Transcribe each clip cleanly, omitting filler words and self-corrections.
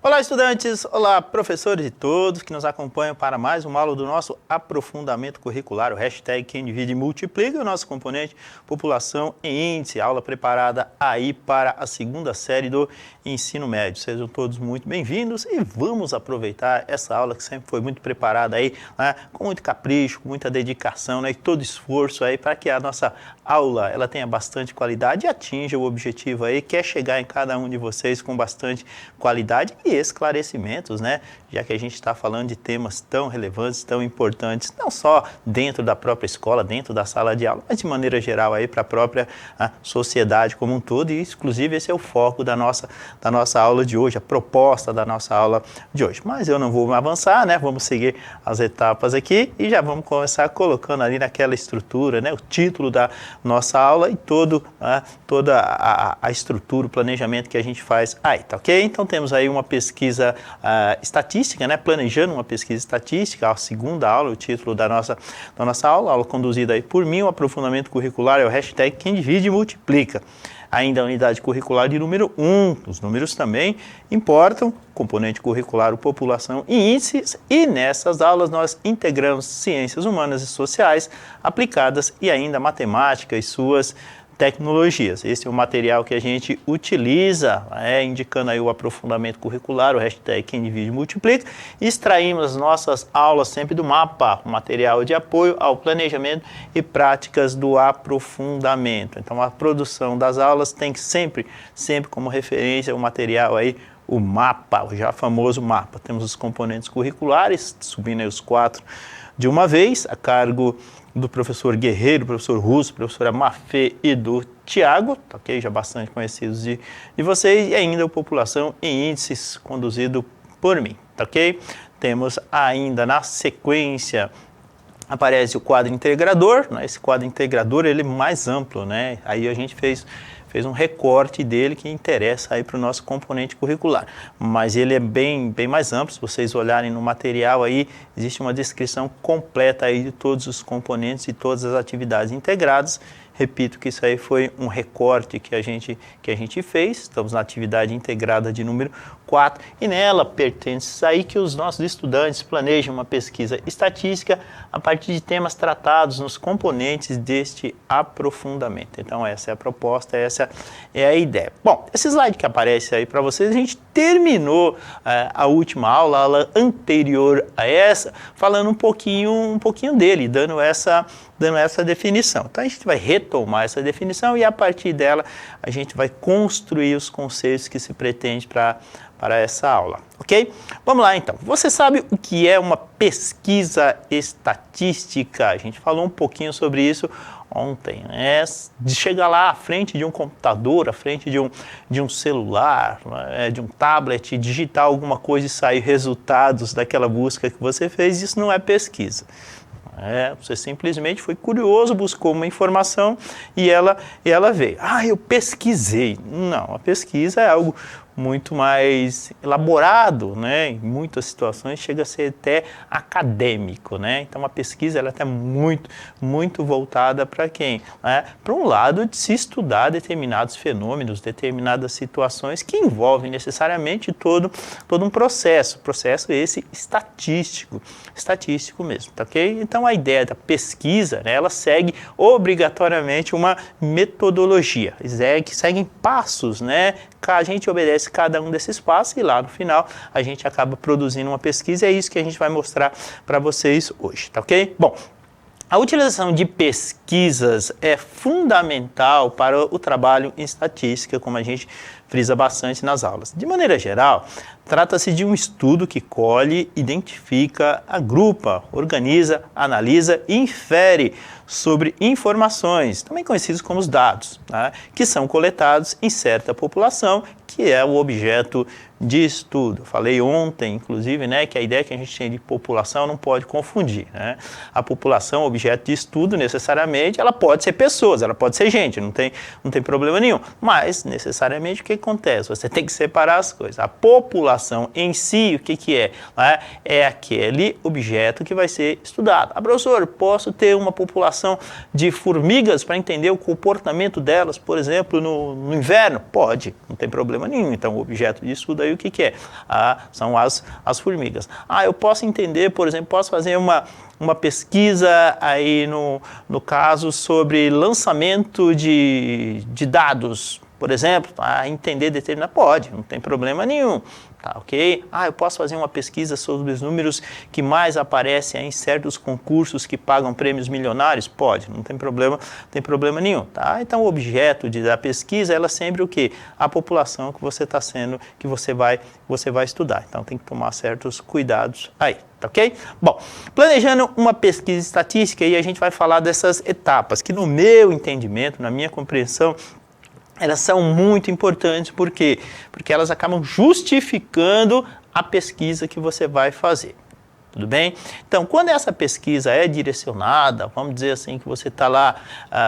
Olá, estudantes! Olá, professores e todos que nos acompanham para mais uma aula do nosso aprofundamento curricular, o hashtag Quem Divide e Multiplica, o nosso componente População e Índice, aula preparada aí para a segunda série do ensino médio. Sejam todos muito bem-vindos e vamos aproveitar essa aula que sempre foi muito preparada aí, né, com muito capricho, com muita dedicação, né, e todo esforço aí para que a nossa aula ela tenha bastante qualidade e atinja o objetivo aí, que é chegar em cada um de vocês com bastante qualidade e esclarecimentos, né? Já que a gente está falando de temas tão relevantes, tão importantes, não só dentro da própria escola, dentro da sala de aula, mas de maneira geral aí para a própria sociedade como um todo, e inclusive esse é o foco da nossa aula de hoje, a proposta da nossa aula de hoje. Mas eu não vou avançar, né? Vamos seguir as etapas aqui e já vamos começar colocando ali naquela estrutura, né? O título da nossa aula e toda a estrutura, o planejamento que a gente faz aí, tá ok? Então temos aí uma pesquisa estatística, né? Planejando uma pesquisa estatística, a segunda aula, o título da nossa aula conduzida aí por mim, o aprofundamento curricular é o hashtag Quem Divide e Multiplica. Ainda a unidade curricular de número 1, os números também importam, componente curricular, o população e índices, e nessas aulas nós integramos ciências humanas e sociais aplicadas e ainda matemática e suas tecnologias. Esse é o material que a gente utiliza, indicando aí o aprofundamento curricular, o hashtag Quem Divide e Multiplica. Extraímos as nossas aulas sempre do mapa, o material de apoio ao planejamento e práticas do aprofundamento. Então a produção das aulas tem que sempre como referência o material aí, o mapa, o já famoso mapa. Temos os componentes curriculares, subindo aí os 4 de uma vez, a cargo do professor Guerreiro, professor Russo, professora Mafê e do Tiago, tá ok? Já bastante conhecidos de vocês, e ainda o População e Índices, conduzido por mim, tá ok? Temos ainda na sequência, aparece o quadro integrador, né? Esse quadro integrador ele é mais amplo, né? Aí a gente fez um recorte dele que interessa aí para o nosso componente curricular, mas ele é bem mais amplo. Se vocês olharem no material aí, existe uma descrição completa aí de todos os componentes e todas as atividades integradas. Repito que isso aí foi um recorte que a gente fez, estamos na atividade integrada de número 4, e nela pertence aí que os nossos estudantes planejam uma pesquisa estatística a partir de temas tratados nos componentes deste aprofundamento. Então essa é a proposta, essa é a ideia. Bom, esse slide que aparece aí para vocês, a gente terminou a última aula, a aula anterior a essa, falando um pouquinho dele, dando essa definição. Então a gente vai retomar essa definição e a partir dela a gente vai construir os conceitos que se pretende para essa aula, ok? Vamos lá então. Você sabe o que é uma pesquisa estatística? A gente falou um pouquinho sobre isso ontem, né? De chegar lá à frente de um computador, à frente de um celular, né? De um tablet, digitar alguma coisa e sair resultados daquela busca que você fez, isso não é pesquisa. Você simplesmente foi curioso, buscou uma informação e ela veio. Eu pesquisei. Não, a pesquisa é algo muito mais elaborado, né? Em muitas situações chega a ser até acadêmico, né? Então a pesquisa ela está muito voltada para quem? Para um lado de se estudar determinados fenômenos, determinadas situações que envolvem necessariamente todo um processo esse estatístico mesmo, tá ok? Então a ideia da pesquisa, né, ela segue obrigatoriamente uma metodologia, seguem passos, né? A gente obedece cada um desses passos e lá no final a gente acaba produzindo uma pesquisa e é isso que a gente vai mostrar para vocês hoje, tá ok? Bom, a utilização de pesquisas é fundamental para o trabalho em estatística, como a gente frisa bastante nas aulas. De maneira geral, trata-se de um estudo que colhe, identifica, agrupa, organiza, analisa e infere sobre informações, também conhecidos como os dados, né, que são coletados em certa população, que é o objeto de estudo. Falei ontem, inclusive, né, que a ideia que a gente tem de população não pode confundir, né? A população, objeto de estudo, necessariamente, ela pode ser pessoas, ela pode ser gente, não tem problema nenhum. Mas, necessariamente, o que acontece? Você tem que separar as coisas. A população em si, o que é? É aquele objeto que vai ser estudado. Professor, posso ter uma população de formigas para entender o comportamento delas, por exemplo, no inverno? Pode, não tem problema problema nenhum. Então, o objeto de estudo aí o que é? São as formigas. Eu posso entender, por exemplo, posso fazer uma pesquisa aí no caso sobre lançamento de dados, por exemplo, entender determinado, pode, não tem problema nenhum. Tá, ok? Eu posso fazer uma pesquisa sobre os números que mais aparecem em certos concursos que pagam prêmios milionários? Pode, não tem problema nenhum. Tá? Então, o objeto da pesquisa, ela é sempre o quê? A população que você está sendo, que você vai estudar. Então, tem que tomar certos cuidados aí, tá ok? Bom, planejando uma pesquisa estatística, aí a gente vai falar dessas etapas, que no meu entendimento, na minha compreensão, elas são muito importantes, por quê? Porque elas acabam justificando a pesquisa que você vai fazer, tudo bem? Então, quando essa pesquisa é direcionada, vamos dizer assim, que você está lá,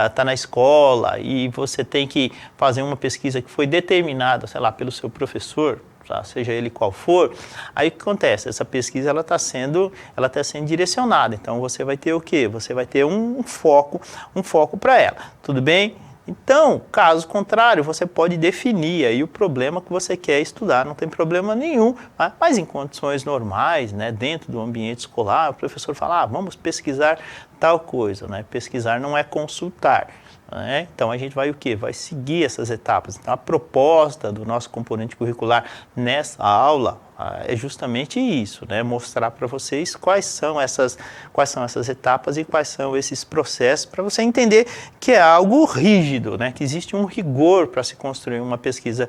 está na escola e você tem que fazer uma pesquisa que foi determinada, sei lá, pelo seu professor, seja ele qual for, aí o que acontece? Essa pesquisa ela está sendo direcionada, então você vai ter o quê? Você vai ter um foco para ela, tudo bem? Então, caso contrário, você pode definir aí o problema que você quer estudar, não tem problema nenhum, mas em condições normais, né, dentro do ambiente escolar, o professor fala, vamos pesquisar tal coisa, né? Pesquisar não é consultar. Então, a gente vai o quê? Vai seguir essas etapas. Então, a proposta do nosso componente curricular nessa aula é justamente isso, né? Mostrar para vocês quais são essas etapas e quais são esses processos, para você entender que é algo rígido, né? Que existe um rigor para se construir uma pesquisa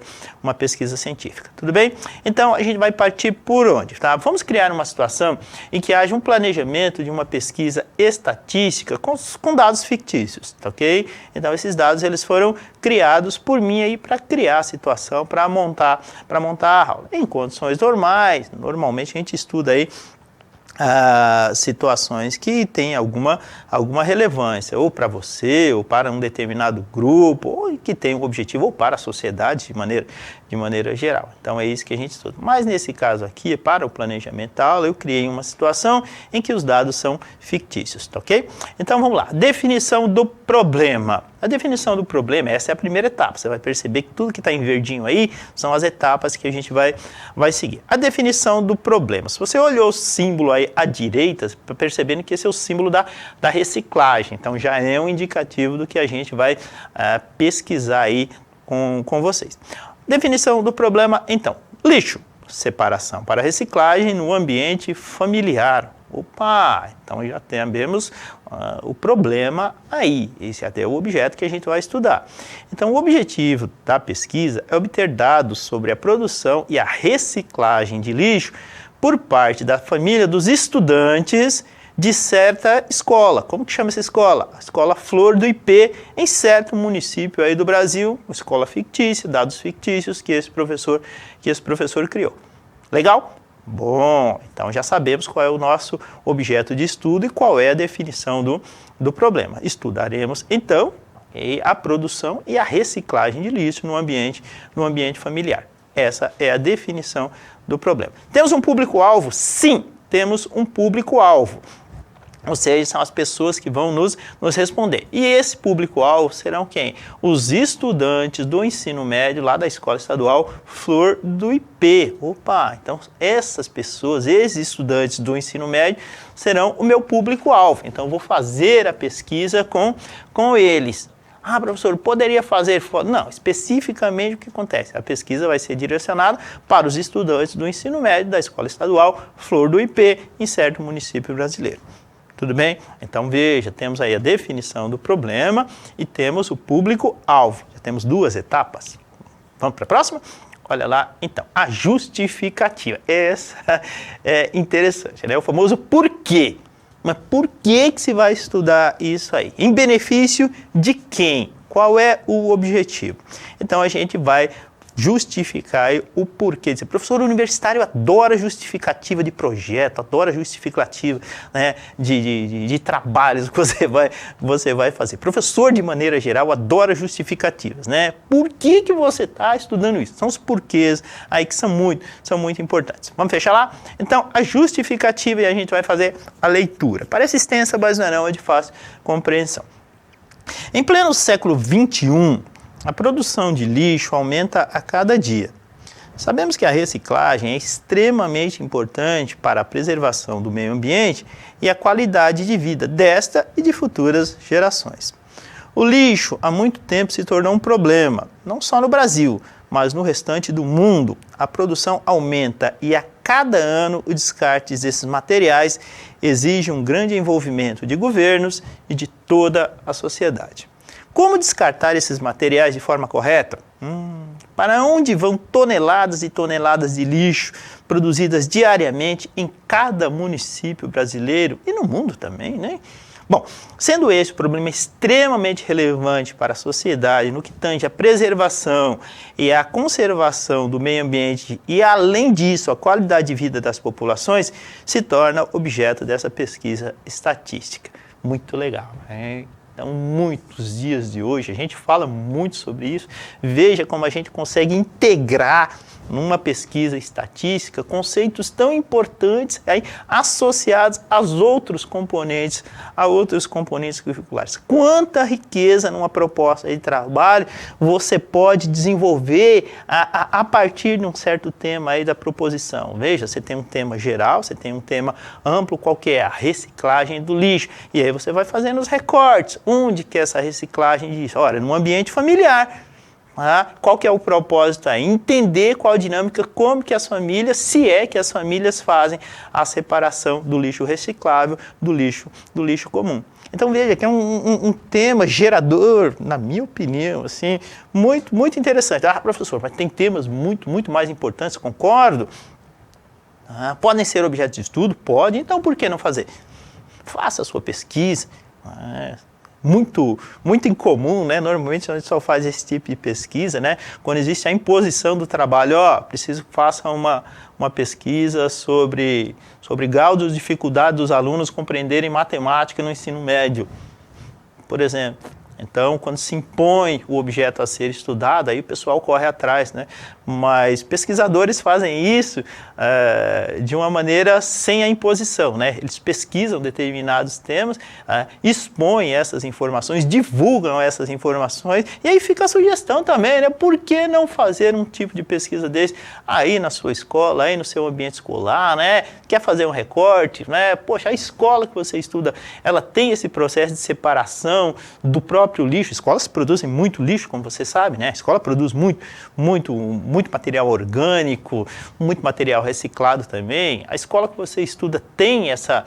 científica. Tudo bem? Então, a gente vai partir por onde? Tá? Vamos criar uma situação em que haja um planejamento de uma pesquisa estatística com dados fictícios, tá ok? Então, esses dados eles foram criados por mim aí para criar a situação, para montar a aula. Em condições normais, normalmente a gente estuda aí situações que têm alguma relevância, ou para você, ou para um determinado grupo, ou que tem um objetivo, ou para a sociedade de maneira geral. Então é isso que a gente estuda. Mas nesse caso aqui, para o planejamento da aula, eu criei uma situação em que os dados são fictícios, tá ok? Então vamos lá, definição do problema. A definição do problema, essa é a primeira etapa. Você vai perceber que tudo que está em verdinho aí são as etapas que a gente vai seguir. A definição do problema. Se você olhou o símbolo aí à direita, percebendo que esse é o símbolo da reciclagem. Então já é um indicativo do que a gente vai pesquisar aí com vocês. Definição do problema, então. Lixo. Separação para reciclagem no ambiente familiar. Opa, então já temos o problema aí, esse é até o objeto que a gente vai estudar. Então, o objetivo da pesquisa é obter dados sobre a produção e a reciclagem de lixo por parte da família dos estudantes de certa escola. Como que chama essa escola? A escola Flor do IP, em certo município aí do Brasil, uma escola fictícia, dados fictícios que esse professor criou. Legal? Bom, então já sabemos qual é o nosso objeto de estudo e qual é a definição do problema. Estudaremos, então, a produção e a reciclagem de lixo no ambiente familiar. Essa é a definição do problema. Temos um público-alvo? Sim, temos um público-alvo. Ou seja, são as pessoas que vão nos responder. E esse público-alvo serão quem? Os estudantes do ensino médio lá da Escola Estadual Flor do IP. Opa, então essas pessoas, esses estudantes do ensino médio serão o meu público-alvo. Então eu vou fazer a pesquisa com eles. Professor, poderia fazer? Não, especificamente o que acontece? A pesquisa vai ser direcionada para os estudantes do ensino médio da Escola Estadual Flor do IP em certo município brasileiro. Tudo bem? Então veja, temos aí a definição do problema e temos o público-alvo. Já temos duas etapas. Vamos para a próxima? Olha lá, então, a justificativa. Essa é interessante, né? O famoso porquê. Mas por que se vai estudar isso aí? Em benefício de quem? Qual é o objetivo? Então a gente vai justificar o porquê. O professor universitário adora justificativa de projeto, adora justificativa, né, de trabalhos que você vai fazer. Professor, de maneira geral, adora justificativas, né? Por que você está estudando isso? São os porquês aí que são muito importantes. Vamos fechar lá? Então, a justificativa e a gente vai fazer a leitura. Parece extensa, mas não é de fácil compreensão. Em pleno século XXI, a produção de lixo aumenta a cada dia. Sabemos que a reciclagem é extremamente importante para a preservação do meio ambiente e a qualidade de vida desta e de futuras gerações. O lixo há muito tempo se tornou um problema, não só no Brasil, mas no restante do mundo. A produção aumenta e a cada ano o descarte desses materiais exige um grande envolvimento de governos e de toda a sociedade. Como descartar esses materiais de forma correta? Para onde vão toneladas e toneladas de lixo produzidas diariamente em cada município brasileiro e no mundo também, né? Bom, sendo esse um problema extremamente relevante para a sociedade no que tange à preservação e à conservação do meio ambiente e, além disso, a qualidade de vida das populações, se torna objeto dessa pesquisa estatística. Muito legal, né? Então, muitos dias de hoje, a gente fala muito sobre isso. Veja como a gente consegue integrar numa pesquisa estatística conceitos tão importantes aí, associados a outros componentes curriculares. Quanta riqueza numa proposta de trabalho você pode desenvolver a partir de um certo tema aí da proposição. Veja, você tem um tema geral, você tem um tema amplo, qual que é? A reciclagem do lixo. E aí você vai fazendo os recortes. Onde que é essa reciclagem disso? Olha, no ambiente familiar. Qual que é o propósito aí? Entender qual a dinâmica, como que as famílias, se é que as famílias fazem a separação do lixo reciclável do lixo comum. Então veja que é um tema gerador, na minha opinião, assim, muito, muito interessante. Professor, mas tem temas muito, muito mais importantes, concordo. Podem ser objeto de estudo? Pode, então por que não fazer? Faça a sua pesquisa. Muito, muito incomum, né? Normalmente a gente só faz esse tipo de pesquisa, né? Quando existe a imposição do trabalho, preciso que faça uma pesquisa sobre grau de dificuldade dos alunos compreenderem matemática no ensino médio, por exemplo. Então, quando se impõe o objeto a ser estudado, aí o pessoal corre atrás, né? Mas pesquisadores fazem isso de uma maneira sem a imposição, né? Eles pesquisam determinados temas, expõem essas informações, divulgam essas informações, e aí fica a sugestão também, né? Por que não fazer um tipo de pesquisa desse aí na sua escola, aí no seu ambiente escolar, né? Quer fazer um recorte, né? Poxa, a escola que você estuda, ela tem esse processo de separação do próprio lixo. Escolas produzem muito lixo, como você sabe, né? A escola produz muito material orgânico, muito material reciclado também. A escola que você estuda tem essa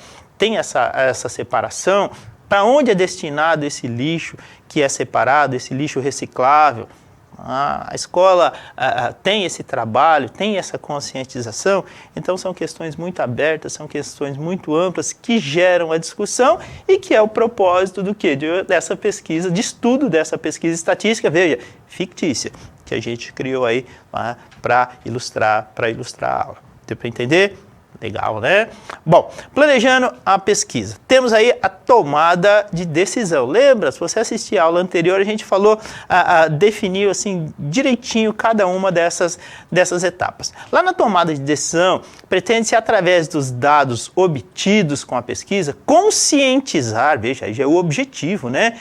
separação. Para onde é destinado esse lixo que é separado, esse lixo reciclável? A escola tem esse trabalho, tem essa conscientização, então são questões muito abertas, são questões muito amplas que geram a discussão e que é o propósito do quê? Dessa pesquisa, de estudo dessa pesquisa estatística, veja, fictícia, que a gente criou aí para ilustrar a aula. Deu para entender? Legal, né? Bom, planejando a pesquisa. Temos aí a tomada de decisão. Lembra? Se você assistir a aula anterior, a gente falou, definiu assim direitinho cada uma dessas etapas. Lá na tomada de decisão, pretende-se, através dos dados obtidos com a pesquisa, conscientizar, veja, aí já é o objetivo, né?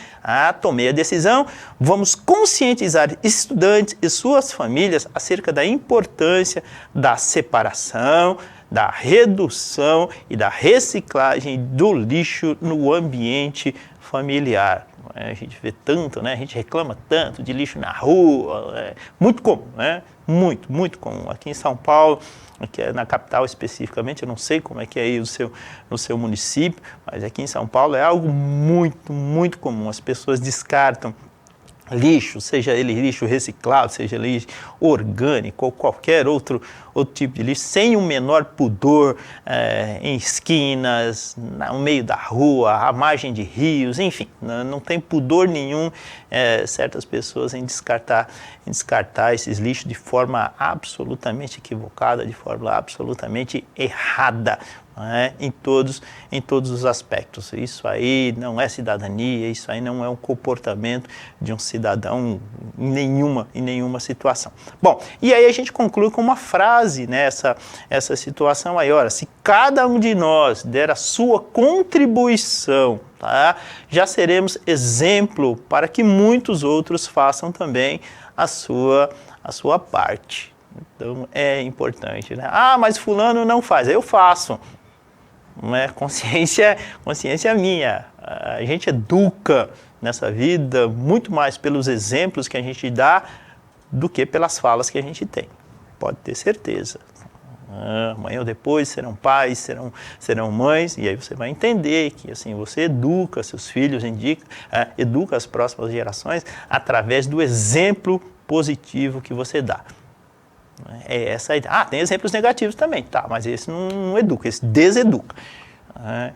Tomei a decisão, vamos conscientizar estudantes e suas famílias acerca da importância da separação, da redução e da reciclagem do lixo no ambiente familiar. A gente vê tanto, né? A gente reclama tanto de lixo na rua, muito comum, né? Muito, muito comum. Aqui em São Paulo, aqui na capital especificamente, eu não sei como é que é aí no seu município, mas aqui em São Paulo é algo muito, muito comum. As pessoas descartam lixo, seja ele lixo reciclado, seja lixo orgânico ou qualquer outro tipo de lixo, sem o menor pudor, em esquinas, no meio da rua, à margem de rios, enfim, não tem pudor nenhum certas pessoas em descartar esses lixos de forma absolutamente equivocada, de forma absolutamente errada. né, em todos os aspectos. Isso aí não é cidadania, isso aí não é um comportamento de um cidadão em nenhuma situação. Bom, e aí a gente conclui com uma frase nessa situação aí. Ora, se cada um de nós der a sua contribuição, tá, já seremos exemplo para que muitos outros façam também a sua parte. Então é importante, né? Ah, mas fulano não faz, eu faço. Não é? Consciência minha. A gente educa nessa vida muito mais pelos exemplos que a gente dá do que pelas falas que a gente tem. Pode ter certeza. Amanhã ou depois serão pais, serão mães, e aí você vai entender que assim, você educa seus filhos, educa as próximas gerações através do exemplo positivo que você dá. É essa a ideia. Ah, tem exemplos negativos também, tá, mas esse não educa, esse deseduca.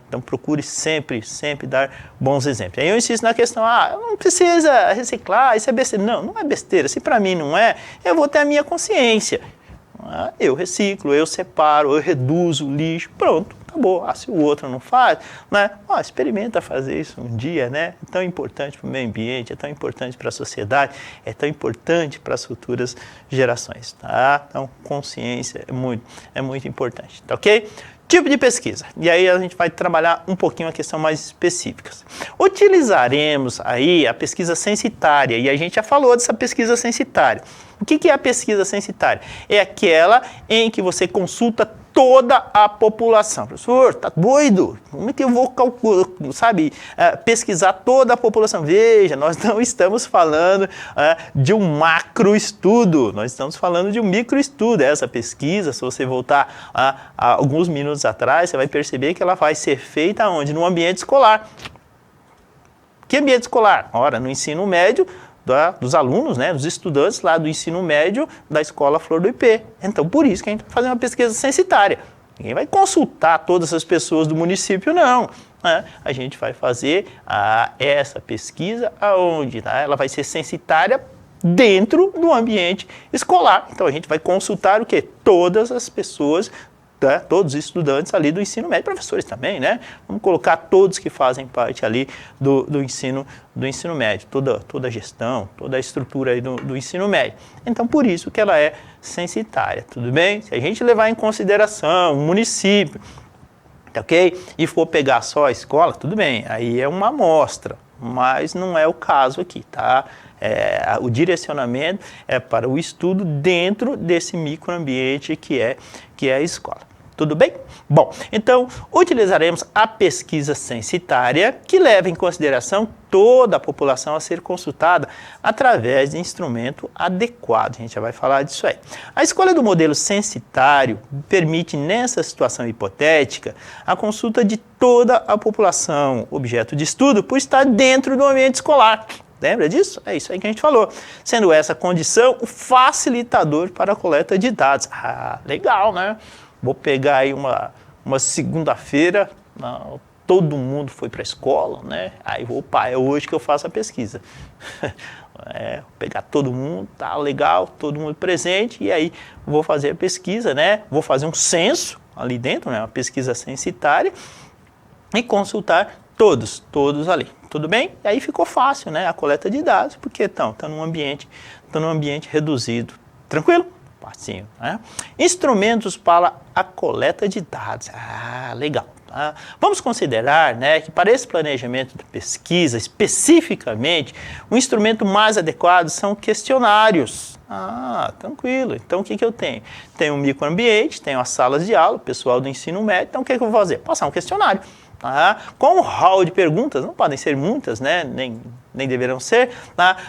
Então procure sempre dar bons exemplos. Aí eu insisto na questão, não precisa reciclar, isso é besteira. Não é besteira, se para mim não é, eu vou ter a minha consciência. Eu reciclo, eu separo, eu reduzo o lixo, pronto, acabou. Se o outro não faz, né? Experimenta fazer isso um dia, né? É tão importante para o meio ambiente, é tão importante para a sociedade, é tão importante para as futuras gerações, tá? Então, consciência é muito importante, tá ok? Tipo de pesquisa, e aí a gente vai trabalhar um pouquinho a questão mais específica. Utilizaremos aí a pesquisa censitária, e a gente já falou dessa pesquisa censitária. O que é a pesquisa censitária? É aquela em que você consulta toda a população. Professor, tá doido? Como é que eu vou calcular, pesquisar toda a população? Veja, nós não estamos falando de um macroestudo, nós estamos falando de um microestudo. Essa pesquisa, se você voltar a alguns minutos atrás, você vai perceber que ela vai ser feita onde? No ambiente escolar. Que ambiente escolar? Ora, no ensino médio, dos alunos, né, dos estudantes lá do ensino médio da Escola Flor do IP. Então, por isso que a gente vai fazer uma pesquisa censitária. Ninguém vai consultar todas as pessoas do município, não. A gente vai fazer essa pesquisa aonde? Tá? Ela vai ser censitária dentro do ambiente escolar. Então, a gente vai consultar o quê? Todas as pessoas, todos os estudantes ali do ensino médio, professores também, né? Vamos colocar todos que fazem parte ali do ensino médio, toda a gestão, toda a estrutura aí do ensino médio. Então, por isso que ela é censitária, tudo bem? Se a gente levar em consideração o município, ok? E for pegar só a escola, tudo bem, aí é uma amostra, mas não é o caso aqui, tá? O direcionamento é para o estudo dentro desse microambiente que é a escola. Tudo bem? Bom, então utilizaremos a pesquisa censitária que leva em consideração toda a população a ser consultada através de instrumento adequado. A gente já vai falar disso aí. A escolha do modelo censitário permite, nessa situação hipotética, a consulta de toda a população, objeto de estudo, por estar dentro do ambiente escolar. Lembra disso? É isso aí que a gente falou. Sendo essa condição o facilitador para a coleta de dados. Legal, né? Vou pegar aí uma segunda-feira, todo mundo foi para a escola, né? Aí, é hoje que eu faço a pesquisa. Vou pegar todo mundo, tá legal, todo mundo presente, e aí vou fazer a pesquisa, né? Vou fazer um censo ali dentro, né? Uma pesquisa censitária, e consultar todos ali. Tudo bem? E aí ficou fácil, né? A coleta de dados, porque está num ambiente reduzido. Tranquilo? Facinho, né? Instrumentos para a coleta de dados. Legal. Tá? Vamos considerar, né, que para esse planejamento de pesquisa, especificamente, o instrumento mais adequado são questionários. Tranquilo. Então, o que eu tenho? Tenho um microambiente, tenho as salas de aula, o pessoal do ensino médio. Então, o que eu vou fazer? Passar um questionário. Com o hall de perguntas, não podem ser muitas, né? nem deverão ser,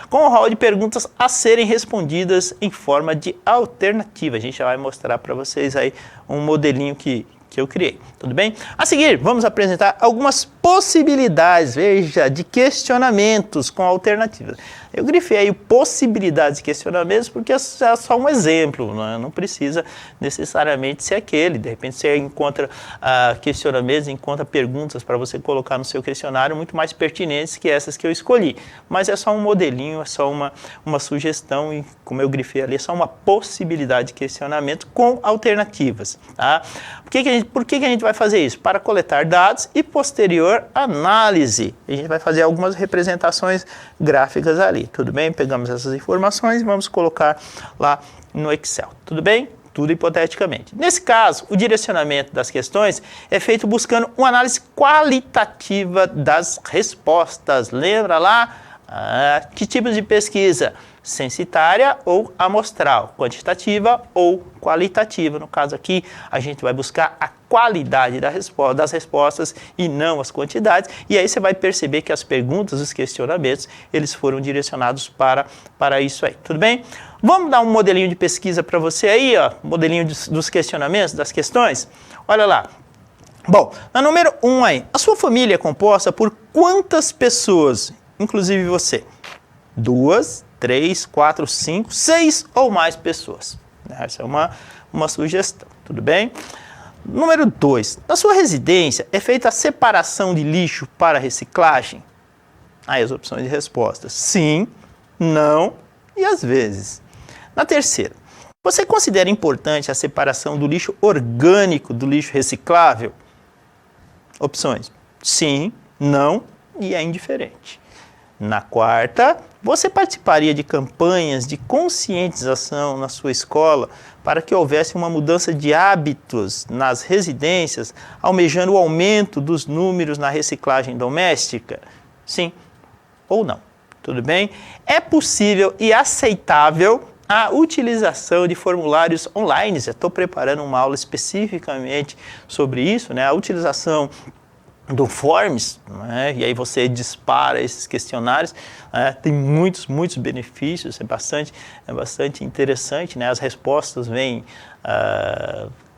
com o hall de perguntas a serem respondidas em forma de alternativa. A gente já vai mostrar para vocês aí um modelinho que eu criei, tudo bem? A seguir, vamos apresentar algumas possibilidades, veja, de questionamentos com alternativas. Eu grifei aí possibilidades de questionamentos porque é só um exemplo, não precisa necessariamente ser aquele. De repente você encontra questionamentos, encontra perguntas para você colocar no seu questionário muito mais pertinentes que essas que eu escolhi. Mas é só um modelinho, é só uma sugestão e, como eu grifei ali, é só uma possibilidade de questionamento com alternativas. Tá? Por que a Por que a gente vai fazer isso? Para coletar dados e posterior análise. A gente vai fazer algumas representações gráficas ali, tudo bem? Pegamos essas informações e vamos colocar lá no Excel, tudo bem? Tudo hipoteticamente. Nesse caso, o direcionamento das questões é feito buscando uma análise qualitativa das respostas. Lembra lá? Que tipo de pesquisa? Censitária ou amostral, quantitativa ou qualitativa. No caso aqui, a gente vai buscar a qualidade das respostas e não as quantidades. E aí você vai perceber que as perguntas, os questionamentos, eles foram direcionados para isso aí. Tudo bem? Vamos dar um modelinho de pesquisa para você aí, ó, modelinho dos questionamentos, das questões. Olha lá. Bom, na número 1 aí, a sua família é composta por quantas pessoas, inclusive você? 2, 3, 4, 5, 6 ou mais pessoas. Essa é uma sugestão, tudo bem? Número 2. Na sua residência é feita a separação de lixo para reciclagem? Aí as opções de respostas. Sim, não e às vezes. Na terceira. Você considera importante a separação do lixo orgânico do lixo reciclável? Opções. Sim, não e é indiferente. Na quarta, você participaria de campanhas de conscientização na sua escola para que houvesse uma mudança de hábitos nas residências, almejando o aumento dos números na reciclagem doméstica? Sim ou não? Tudo bem? É possível e aceitável a utilização de formulários online. Eu estou preparando uma aula especificamente sobre isso, né? A utilização do Forms, né? E aí você dispara esses questionários, tem muitos benefícios, é bastante interessante, né? As respostas vêm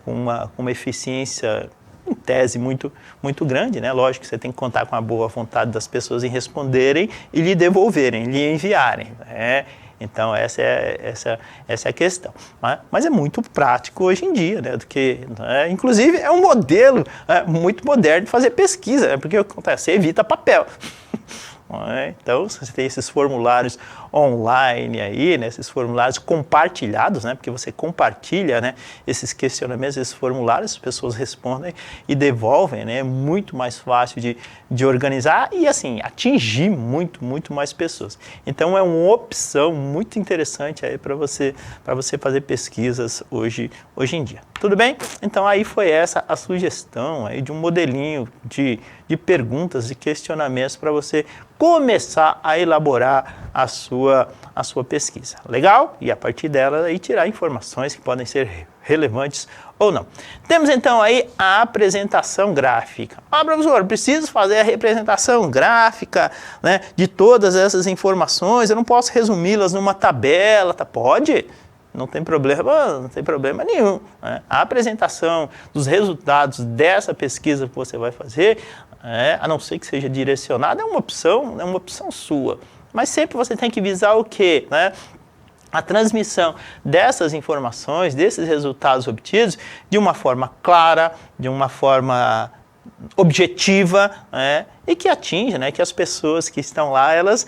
com uma eficiência, em tese, muito grande, né? Lógico que você tem que contar com a boa vontade das pessoas em responderem e lhe devolverem, lhe enviarem, né? Então, essa é a questão. Mas é muito prático hoje em dia, né? Inclusive, é um modelo muito moderno de fazer pesquisa, né? Porque o que acontece? Você evita papel. Então, você tem esses formulários online aí, né? Esses formulários compartilhados, né? Porque você compartilha, né? Esses questionamentos, esses formulários, as pessoas respondem e devolvem, né? É muito mais fácil de organizar e, assim, atingir muito mais pessoas. Então, é uma opção muito interessante aí para você fazer pesquisas hoje em dia. Tudo bem? Então, aí foi essa a sugestão aí de um modelinho de perguntas e questionamentos para você começar a elaborar a sua pesquisa. Legal? E a partir dela aí tirar informações que podem ser relevantes ou não. Temos então aí a apresentação gráfica. Professor, preciso fazer a representação gráfica, né, de todas essas informações, eu não posso resumi-las numa tabela, tá? Pode? Não tem problema nenhum, né? A apresentação dos resultados dessa pesquisa que você vai fazer, a não ser que seja direcionada, é uma opção sua. Mas sempre você tem que visar o quê? Né? A transmissão dessas informações, desses resultados obtidos, de uma forma clara, de uma forma objetiva, né? E que atinja, né? Que as pessoas que estão lá, elas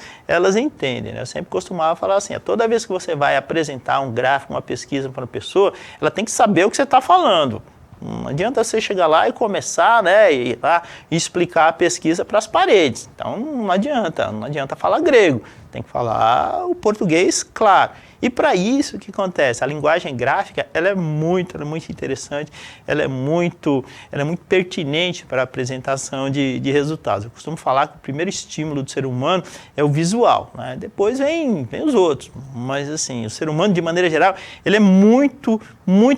entendem, né? Eu sempre costumava falar assim, toda vez que você vai apresentar um gráfico, uma pesquisa para uma pessoa, ela tem que saber o que você está falando. Não adianta você chegar lá e começar, né, e explicar a pesquisa para as paredes. Então, não adianta falar grego, tem que falar o português claro. E para isso, o que acontece? A linguagem gráfica, ela é muito interessante, ela é muito pertinente para a apresentação de resultados. Eu costumo falar que o primeiro estímulo do ser humano é o visual, né? Depois vem os outros, mas assim, o ser humano, de maneira geral, ele é muito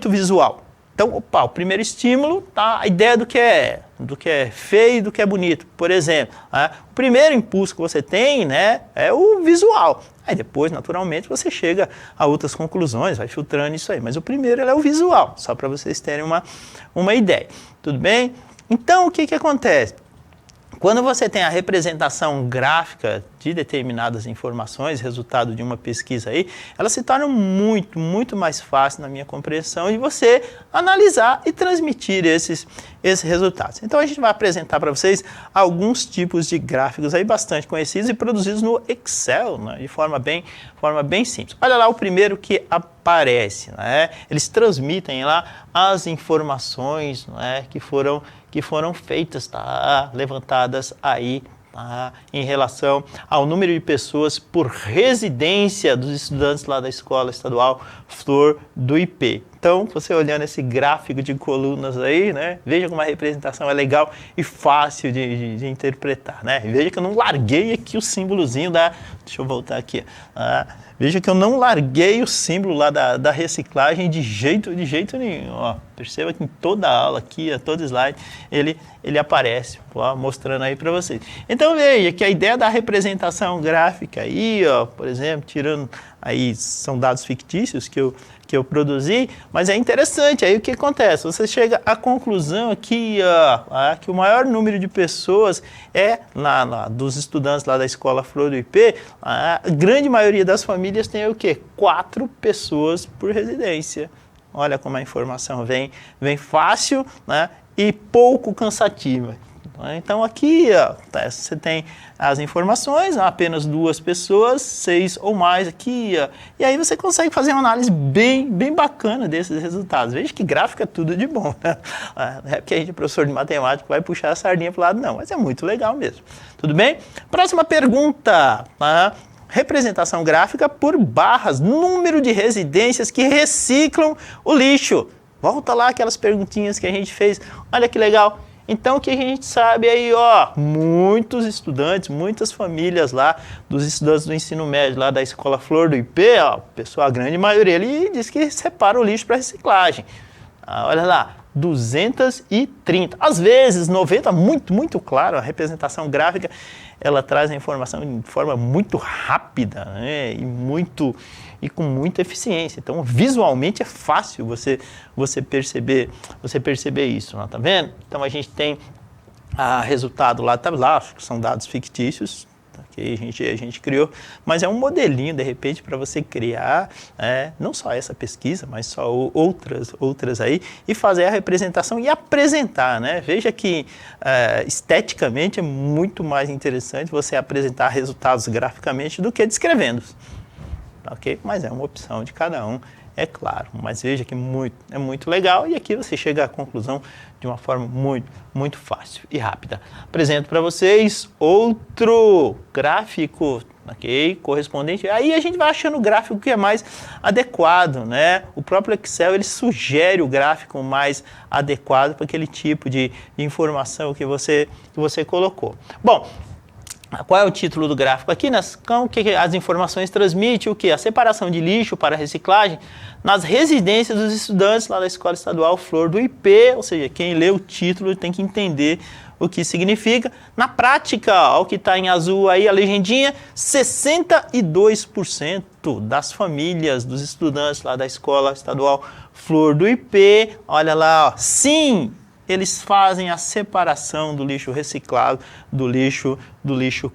visual. Então, o primeiro estímulo, tá, a ideia do que é feio e do que é bonito. Por exemplo, o primeiro impulso que você tem, né, é o visual. Aí depois, naturalmente, você chega a outras conclusões, vai filtrando isso aí. Mas o primeiro é o visual, só para vocês terem uma ideia. Tudo bem? Então, o que acontece? Quando você tem a representação gráfica de determinadas informações, resultado de uma pesquisa aí, elas se tornam muito mais fáceis na minha compreensão e você analisar e transmitir esses resultados. Então a gente vai apresentar para vocês alguns tipos de gráficos aí bastante conhecidos e produzidos no Excel, né, de forma bem simples. Olha lá o primeiro que aparece, né? Eles transmitem lá as informações, né, que foram feitas, tá, levantadas aí, tá, em relação ao número de pessoas por residência dos estudantes lá da Escola Estadual Flor do IP. Então, você olhando esse gráfico de colunas aí, né, veja como a representação é legal e fácil de interpretar, né? Veja que eu não larguei aqui o símbolozinho da... Deixa eu voltar aqui. Veja que eu não larguei o símbolo lá da reciclagem de jeito nenhum. Ó, perceba que em toda a aula aqui, a todo slide, ele aparece, ó, mostrando aí para vocês. Então veja que a ideia da representação gráfica aí, ó, por exemplo, tirando aí, são dados fictícios que eu produzi, mas é interessante. Aí o que acontece? Você chega à conclusão aqui, ó, que o maior número de pessoas é dos estudantes lá da Escola Flor do IP, a grande maioria das famílias tem o quê? 4 pessoas por residência. Olha como a informação vem fácil, né, e pouco cansativa. Então aqui, ó, você tem as informações, apenas 2 pessoas, 6 ou mais aqui, ó, e aí você consegue fazer uma análise bem bacana desses resultados. Veja que gráfico é tudo de bom, né? Não é porque a gente é professor de matemática vai puxar a sardinha para o lado, não, mas é muito legal mesmo. Tudo bem? Próxima pergunta, tá? Representação gráfica por barras, número de residências que reciclam o lixo. Volta lá aquelas perguntinhas que a gente fez, olha que legal. Então, o que a gente sabe aí, ó, muitos estudantes, muitas famílias lá, dos estudantes do ensino médio lá da Escola Flor do IP, ó, pessoal, a grande maioria, ele diz que separa o lixo para reciclagem. Olha lá, 230, às vezes 90, muito claro, a representação gráfica, ela traz a informação de forma muito rápida, né, e com muita eficiência. Então, visualmente é fácil você perceber isso, não tá vendo? Então, a gente tem resultado lá, tá lá, acho que são dados fictícios, que a gente criou, mas é um modelinho, de repente, para você criar, não só essa pesquisa, mas só outras aí, e fazer a representação e apresentar, né? Veja que esteticamente é muito mais interessante você apresentar resultados graficamente do que descrevendo-os. Ok? Mas é uma opção de cada um, é claro. Mas veja que é muito legal e aqui você chega à conclusão de uma forma muito fácil e rápida. Apresento para vocês outro gráfico, ok? Correspondente. Aí a gente vai achando o gráfico que é mais adequado, né? O próprio Excel, ele sugere o gráfico mais adequado para aquele tipo de informação que você colocou. Bom, qual é o título do gráfico aqui? As informações transmitem o quê? A separação de lixo para reciclagem nas residências dos estudantes lá da Escola Estadual Flor do IP, ou seja, quem lê o título tem que entender o que significa. Na prática, ó, o que está em azul aí, a legendinha, 62% das famílias dos estudantes lá da Escola Estadual Flor do IP, olha lá, ó, sim, eles fazem a separação do lixo reciclado do lixo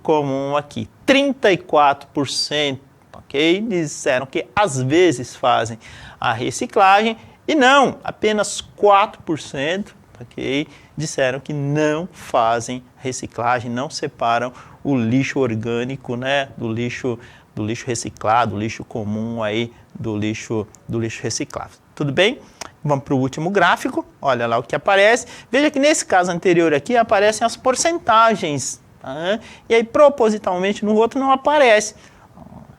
comum aqui. 34%, ok? Disseram que às vezes fazem a reciclagem e não, apenas 4%, ok? Disseram que não fazem reciclagem, não separam o lixo orgânico, né, do lixo reciclado, do lixo comum aí, do lixo reciclável. Tudo bem? Vamos para o último gráfico, olha lá o que aparece. Veja que nesse caso anterior aqui aparecem as porcentagens, tá? E aí propositalmente no outro não aparece.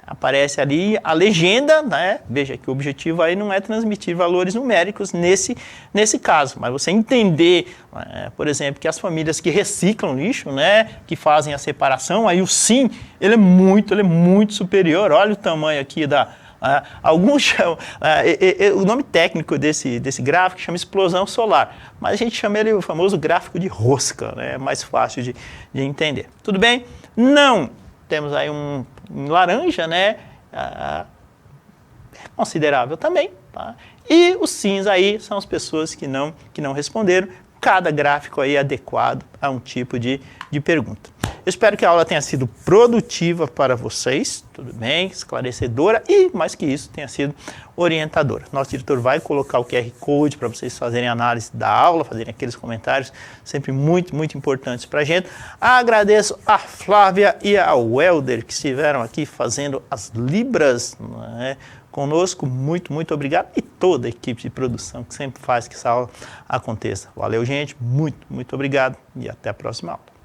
Aparece ali a legenda, né? Veja que o objetivo aí não é transmitir valores numéricos nesse caso, mas você entender, por exemplo, que as famílias que reciclam lixo, né, que fazem a separação, aí o sim, ele é muito superior. Olha o tamanho aqui alguns chamam, o nome técnico desse gráfico chama explosão solar, mas a gente chama ele o famoso gráfico de rosca, né? É mais fácil de entender. Tudo bem? Não! Temos aí um laranja, né? Considerável também, tá? E os sims aí são as pessoas que não responderam. cada gráfico aí adequado a um tipo de pergunta. Eu espero que a aula tenha sido produtiva para vocês, tudo bem, esclarecedora e, mais que isso, tenha sido orientadora. Nosso diretor vai colocar o QR Code para vocês fazerem análise da aula, fazerem aqueles comentários sempre muito, muito importantes para a gente. Agradeço a Flávia e ao Helder que estiveram aqui fazendo as libras, né, conosco. Muito, muito obrigado. E toda a equipe de produção que sempre faz que essa aula aconteça. Valeu, gente. Muito, muito obrigado e até a próxima aula.